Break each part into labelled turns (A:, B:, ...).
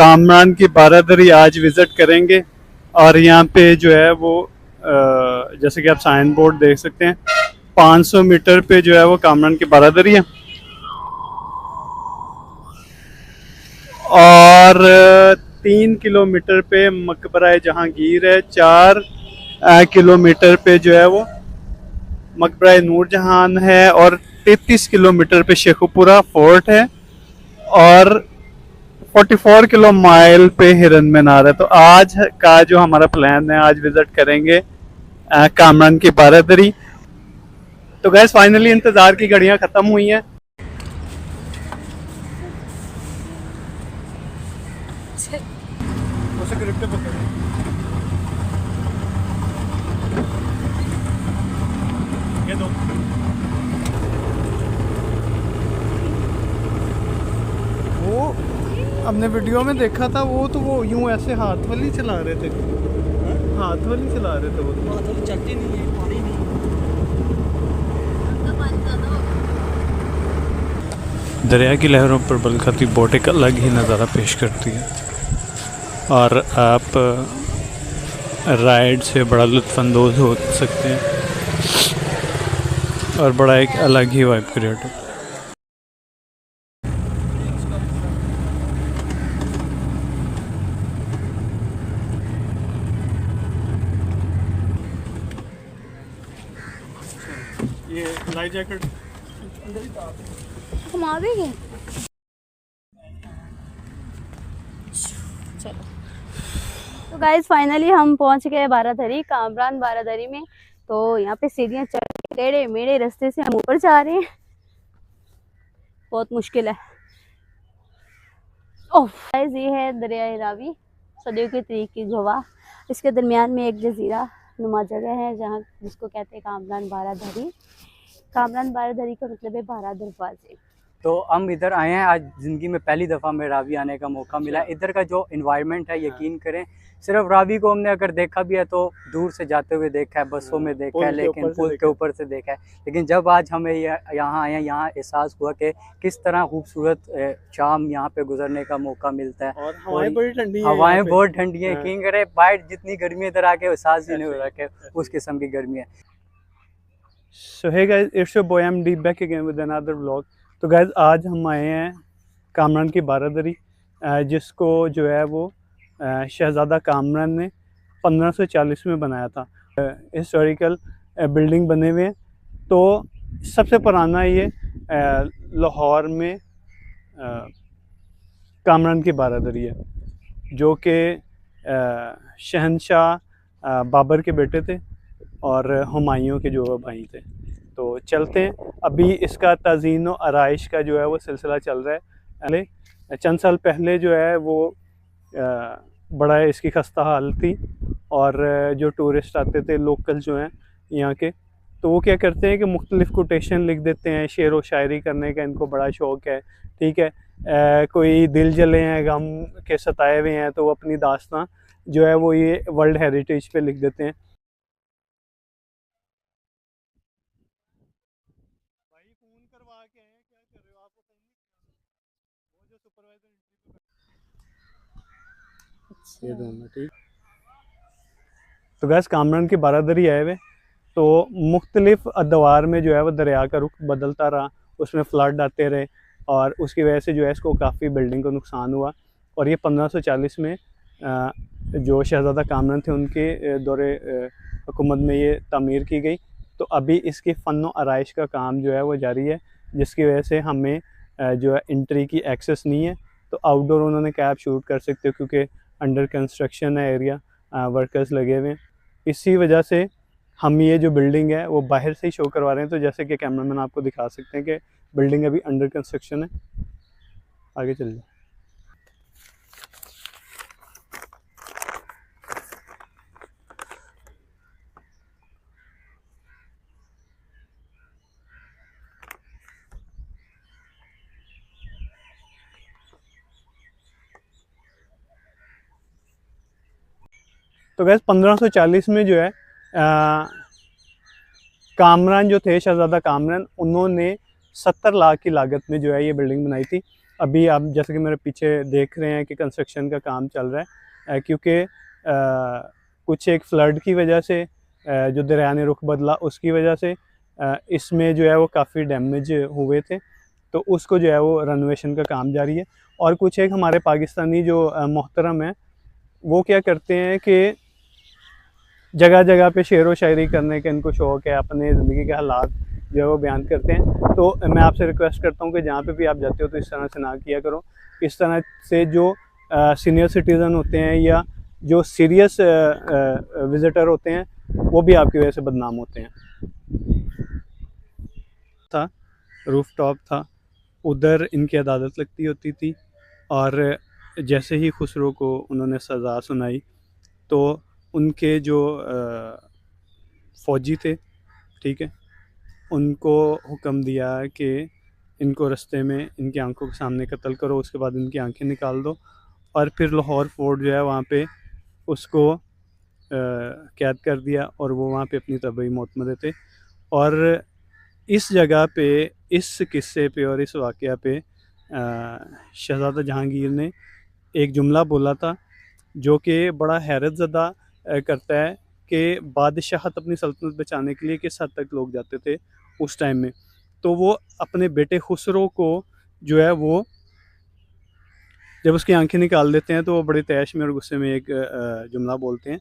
A: कामरान की बारादरी आज विज़िट करेंगे। और यहाँ पे जो है वो जैसे कि आप साइन बोर्ड देख सकते हैं, 500 मीटर पे जो है वो कामरान की बारादरी है। और 3 किलोमीटर पे मकबरा जहांगीर है। 4 किलोमीटर पे जो है वो मकबरा नूरजहान है। और 33 किलोमीटर पे शेखुपुरा फोर्ट है। और 44 माइल पे हिरन मीनार है। तो आज का जो हमारा प्लान है, आज विजिट करेंगे कामरान की बारादरी। तो गैस फाइनली इंतज़ार की घड़ियां ख़त्म हुई हैं। ये दो वो हमने वीडियो में देखा था, वो यूं ऐसे हाथ वाली चला रहे थे, हाथ वाली चला रहे थे। वो हाथ वाली चलती नहीं है, पानी नहीं। दरिया की लहरों पर बल खाती बोट एक अलग ही नज़ारा पेश करती है। और आप राइड से बड़ा लुत्फ़अंदोज़ हो सकते हैं और बड़ा एक अलग ही वाइब क्रिएट होता है। ये लाइफ जैकेट
B: घुमा देंगे। चलो तो गाइज फाइनली हम पहुंच गए बारादरी, कामरान बारादरी में। तो यहाँ पे सीढ़ियाँ चढ़ के टेढ़े मेढ़े रास्ते से हम ऊपर जा रहे हैं, बहुत मुश्किल है। ओह गाइज, ये है दरिया रावी, सदियों के तरीक की गवाह। इसके दरमियान में एक जजीरा नुमा जगह है जहाँ जिसको कहते हैं कामरान बारादरी। कामरान बारादरी का मतलब है 12 दरवाजे।
C: तो हम इधर आए हैं, आज ज़िंदगी में पहली दफ़ा में रावी आने का मौका मिला। इधर का जो इन्वायरमेंट है, यकीन करें, सिर्फ रावी को हमने अगर देखा भी है तो दूर से जाते हुए देखा है, बसों में देखा है, लेकिन पुल के ऊपर से देखा है। लेकिन जब आज हमें यहाँ आए, यहाँ एहसास हुआ कि किस तरह खूबसूरत शाम यहाँ पे गुजरने का मौका मिलता है।
A: और हवाएं बड़ी ठंडी हैं,
C: हवाएं बहुत ठंडी हैं। यकीन करें, बाहर जितनी गर्मी इधर आके एहसास ही नहीं हो रहा कि उस किस्म की गर्मी है।
A: So hey guys, it's your boy MD back again with another vlog। तो guys आज हम आए हैं कामरान की बारादरी, जिसको जो है वो शहज़ादा कामरान ने 1540 में बनाया था। हिस्टोरिकल बिल्डिंग बने हुए हैं। तो सबसे पुराना ये लाहौर में कामरान की बारादरी है, जो कि शहनशाह बाबर के बेटे थे और हुमायूं के जो भाई थे। तो चलते हैं, अभी इसका तज़ीन व आराइश का जो है वो सिलसिला चल रहा है। पहले चंद साल पहले जो है वो बड़ा इसकी खस्ता हाल थी। और जो टूरिस्ट आते थे, लोकल जो हैं यहाँ के, तो वो क्या करते हैं कि मुख्तलिफ़ कोटेशन लिख देते हैं। शेर व शायरी करने का इनको बड़ा शौक़ है, ठीक है। कोई दिल जले हैं, गम के सताए हुए हैं, तो वो अपनी दास्तां जो है वो ये वर्ल्ड हेरिटेज पे लिख देते हैं। ये दोनों ठीक। तो गैस कामरान की बारादरी आए हुए, तो मुख्तलिफ़ अदवार में जो है वो दरिया का रुख बदलता रहा, उसमें फ्लड आते रहे और उसकी वजह से जो है इसको काफ़ी बिल्डिंग को नुकसान हुआ। और ये 1540 में जो शहज़ादा कामरान थे उनके दौरे हुकूमत में ये तामीर की गई। तो अभी इसकी फ़न व आराइश का काम जो है वो जारी है, जिसकी वजह से हमें जो है एंट्री की एक्सेस नहीं है। तो आउटडोर उन्होंने कैब शूट कर सकते हो, क्योंकि अंडर कंस्ट्रक्शन है एरिया, वर्कर्स लगे हुए हैं। इसी वजह से हम ये जो बिल्डिंग है वो बाहर से ही शो करवा रहे हैं। तो जैसे कि कैमरामैन आपको दिखा सकते हैं कि बिल्डिंग अभी अंडर कंस्ट्रक्शन है। आगे चलिए। तो गैस 1540 में जो है कामरान जो थे, शहज़ादा कामरान, उन्होंने 70 लाख की लागत में जो है ये बिल्डिंग बनाई थी। अभी आप जैसे कि मेरे पीछे देख रहे हैं कि कंस्ट्रक्शन का काम चल रहा है, क्योंकि कुछ एक फ्लड की वजह से जो दरिया ने रुख बदला उसकी वजह से इसमें जो है वो काफ़ी डैमेज हुए थे, तो उसको जो है वो रेनोवेशन का काम जारी है। और कुछ एक हमारे पाकिस्तानी जो मोहतरम हैं वो क्या करते हैं कि जगह जगह पे शेर व शायरी करने का इनको शौक़ है, अपने ज़िंदगी के हालात जो है वो बयान करते हैं। तो मैं आपसे रिक्वेस्ट करता हूँ कि जहाँ पे भी आप जाते हो तो इस तरह से ना किया करो। इस तरह से जो सीनियर सिटीज़न होते हैं या जो सीरियस विज़िटर होते हैं वो भी आपकी वजह से बदनाम होते हैं। था रूफ टॉप था, उधर इनकी अदालत लगती होती थी, और जैसे ही खुसरो को उन्होंने सज़ा सुनाई तो उनके जो फ़ौजी थे, ठीक है, उनको हुक्म दिया कि इनको रास्ते में इनकी आंखों के सामने कत्ल करो, उसके बाद इनकी आंखें निकाल दो। और फिर लाहौर फोर्ट जो है वहाँ पे उसको कैद कर दिया और वो वहाँ पे अपनी तबी मौत मरे थे। और इस जगह पे, इस किस्से पे और इस वाक़या पे शहज़ादा जहांगीर ने एक जुमला बोला था जो कि बड़ा हैरत ज़दा करता है कि बादशाहत अपनी सल्तनत बचाने के लिए किस हद तक लोग जाते थे उस टाइम में। तो वो अपने बेटे खुसरो को जो है वो जब उसकी आंखें निकाल देते हैं तो वो बड़े तैश में और गुस्से में एक जुमला बोलते हैं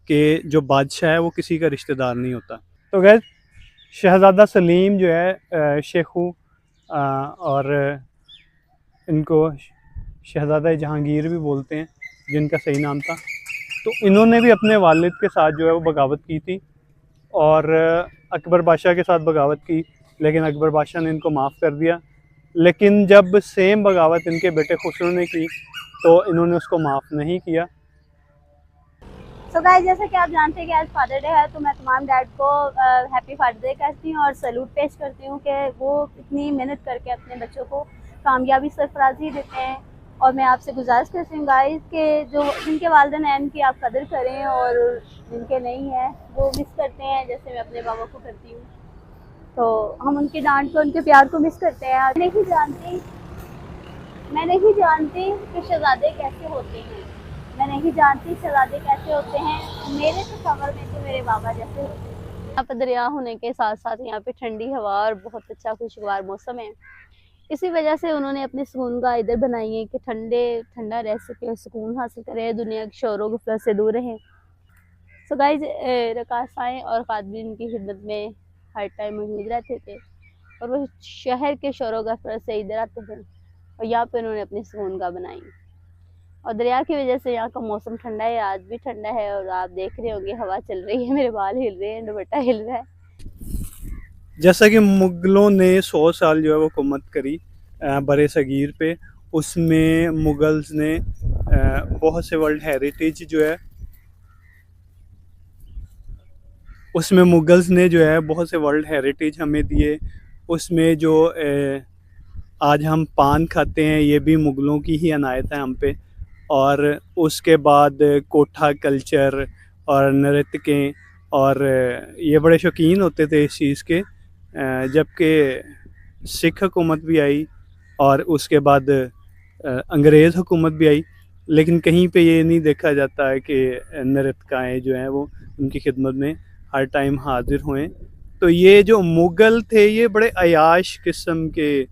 A: कि जो बादशाह है वो किसी का रिश्तेदार नहीं होता। तो गैर शहज़ादा सलीम जो है शेखू और इनको शहज़ादा जहांगीर भी बोलते हैं जिनका सही नाम था, तो इन्होंने भी अपने वालिद के साथ जो है वो बगावत की थी और अकबर बादशाह के साथ बगावत की, लेकिन अकबर बादशाह ने इनको माफ़ कर दिया। लेकिन जब सेम बगावत इनके बेटे खुसरो ने की तो इन्होंने उसको माफ़ नहीं किया।
B: सो गाइस, जैसा कि आप जानते हैं कि आज फादर डे है, तो मैं तमाम डैड को हैप्पी फादर डे कहती हूँ और सैल्यूट पेश करती हूँ कि वो इतनी मेहनत करके अपने बच्चों को कामयाबी सरफराजी देते हैं। और मैं आपसे गुजारिश करती हूँ गाइस कि जो जिनके वालिदैन हैं उनकी आप कदर करें और जिनके नहीं है वो मिस करते हैं, जैसे मैं अपने बाबा को करती हूँ, तो हम उनकी डांट को, उनके प्यार को मिस करते हैं। मैं नहीं जानती कि शहजादे कैसे होते हैं, मैं नहीं जानती शहजादे कैसे होते हैं, मेरे तो सफ़र में तो मेरे बाबा जैसे होते हैं। यहाँ पर दरिया होने के साथ साथ यहाँ पे ठंडी हवा और बहुत अच्छा खुशगवार मौसम है। इसी वजह से उन्होंने अपने सुकून का इधर बनाई है कि ठंडा रह सके, सुकून हासिल करें, दुनिया के शोर गुफलत से दूर रहें। सो गाइज, रकासाएँ और खातमीन की खिदमत में हर टाइम मौजूद रहते थे और वो शहर के शोर गुफलत से इधर आते थे और यहाँ पे उन्होंने अपनी सुकून गाह बनाई। और दरिया की वजह से यहाँ का मौसम ठंडा है, आज भी ठंडा है और आप देख रहे होंगे हवा चल रही है, मेरे बाल हिल रहे हैं, दुपट्टा हिल रहा है।
A: जैसा कि मुग़लों ने 100 साल जो है वो हुकूमत करी बरे सगीर पे, उसमें मुग़ल्स ने बहुत से वर्ल्ड हेरिटेज जो है उसमें मुग़ल्स ने जो है बहुत से वर्ल्ड हेरिटेज हमें दिए। उसमें जो आज हम पान खाते हैं ये भी मुग़लों की ही अनायत है हम पे। और उसके बाद कोठा कल्चर और नृत्य के, और ये बड़े शौकीन होते थे इस चीज़ के। जबकि सिख हुकूमत भी आई और उसके बाद अंग्रेज़ हुकूमत भी आई, लेकिन कहीं पे ये नहीं देखा जाता है कि नृत्यकाएँ जो हैं वो उनकी खिदमत में हर टाइम हाजिर हुए। तो ये जो मुग़ल थे ये बड़े अयाश किस्म के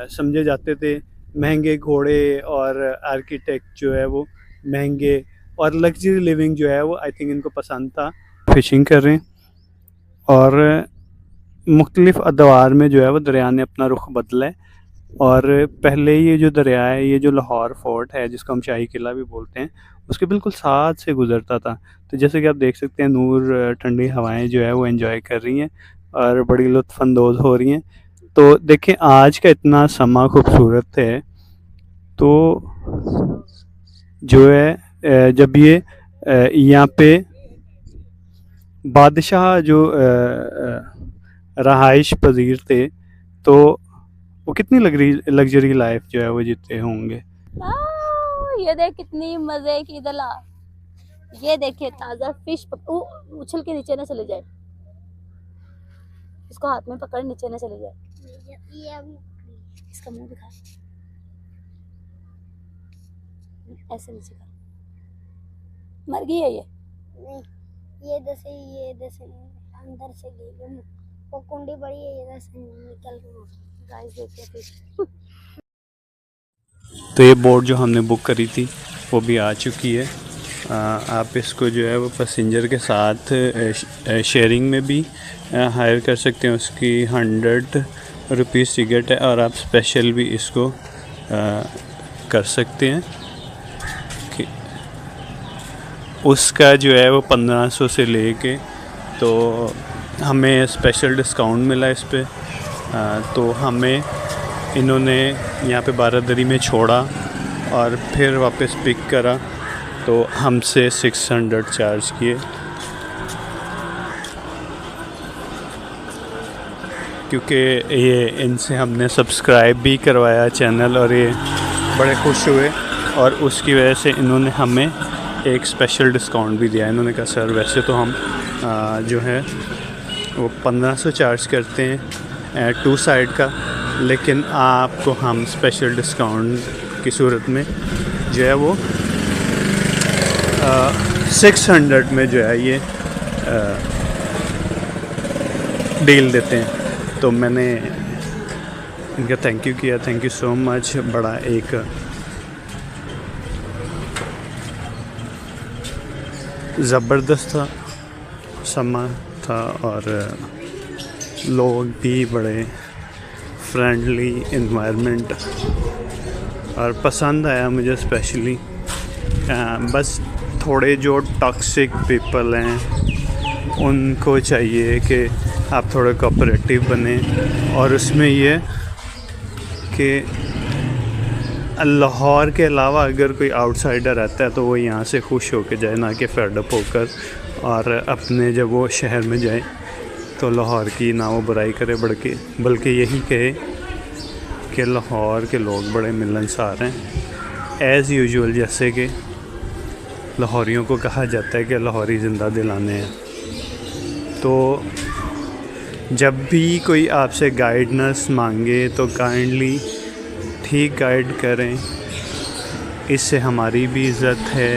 A: समझे जाते थे। महंगे घोड़े और आर्किटेक्ट जो है वो महंगे, और लग्जरी लिविंग जो है वो आई थिंक इनको पसंद था। फ़िशिंग कर रहे हैं और मुख्तलिफ़ अदवार में जो है वो दरिया ने अपना रुख बदला है। और पहले ये जो दरिया है, ये जो लाहौर फोर्ट है जिसको हम शाही किला भी बोलते हैं, उसके बिल्कुल साथ से गुज़रता था। तो जैसे कि आप देख सकते हैं नूर ठंडी हवाएं जो है वो एंजॉय कर रही हैं और बड़ी लुत्फ़अंदोज़ हो रही हैं। तो देखें आज का इतना समा खूबसूरत है, तो जो है जब ये यहाँ पे बादशाह जो रहाइश पजीर थे तो वो कितनी लग्जरी लाइफ जो है वो जीते होंगे।
B: ये देख कितनी मजे की दला, ये देखे ताजा फिश उछल के नीचे ना चले जाए, इसको हाथ में पकड़ नीचे ना चले जाए। ये अभी इसका मुंह दिखा, ऐसे नीचे कर। मर गई है ये?
D: नहीं, ये दसे अंदर से गई, वो कुंडी बड़ी है, ये दसे निकल गई।
B: गाइस देखिए फिर।
A: तो ये बोट जो हमने बुक करी थी वो भी आ चुकी है। आप इसको जो है वो पैसेंजर के साथ शेयरिंग में भी हायर कर सकते हैं। उसकी 100 रुपीज़ टिकट है और आप स्पेशल भी इसको कर सकते हैं कि उसका जो है वो 1500 से लेके, तो हमें स्पेशल डिस्काउंट मिला इस पे। तो हमें इन्होंने यहाँ पे बारादरी में छोड़ा और फिर वापस पिक करा, तो हमसे 600 चार्ज किए, क्योंकि ये इनसे हमने सब्सक्राइब भी करवाया चैनल और ये बड़े खुश हुए और उसकी वजह से इन्होंने हमें एक स्पेशल डिस्काउंट भी दिया। इन्होंने कहा सर वैसे तो हम जो है वो 1500 चार्ज करते हैं 2 साइड का, लेकिन आपको हम स्पेशल डिस्काउंट की सूरत में जो है वो 600 में जो है ये डील देते हैं। तो मैंने इनका थैंक यू किया, थैंक यू सो मच। बड़ा एक ज़बरदस्त था समा था और लोग भी बड़े फ्रेंडली, इन्वायरमेंट और पसंद आया मुझे स्पेशली। बस थोड़े जो टॉक्सिक पीपल हैं उनको चाहिए कि आप थोड़े कोऑपरेटिव बने, और उसमें ये कि लाहौर के अलावा अगर कोई आउटसाइडर आता है तो वो यहाँ से खुश होकर जाए, ना कि फेड अप होकर, और अपने जब वो शहर में जाए तो लाहौर की ना वो बुराई करे बल्कि यही कहे कि लाहौर के लोग बड़े मिलनसार हैं। एज़ यूजुअल जैसे कि लाहौरियों को कहा जाता है कि लाहौरी ज़िंदा दिलाने हैं। तो जब भी कोई आपसे गाइडेंस मांगे तो काइंडली ठीक गाइड करें, इससे हमारी भी इज़्ज़त है,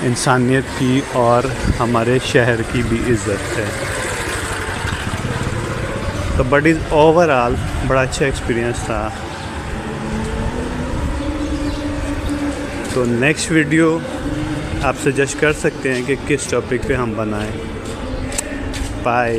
A: इंसानियत की और हमारे शहर की भी इज़्ज़त है। तो बट इज़ ओवरऑल बड़ा अच्छा एक्सपीरियंस था। तो नेक्स्ट वीडियो आप सजेस्ट कर सकते हैं कि किस टॉपिक पे हम बनाएं। बाय।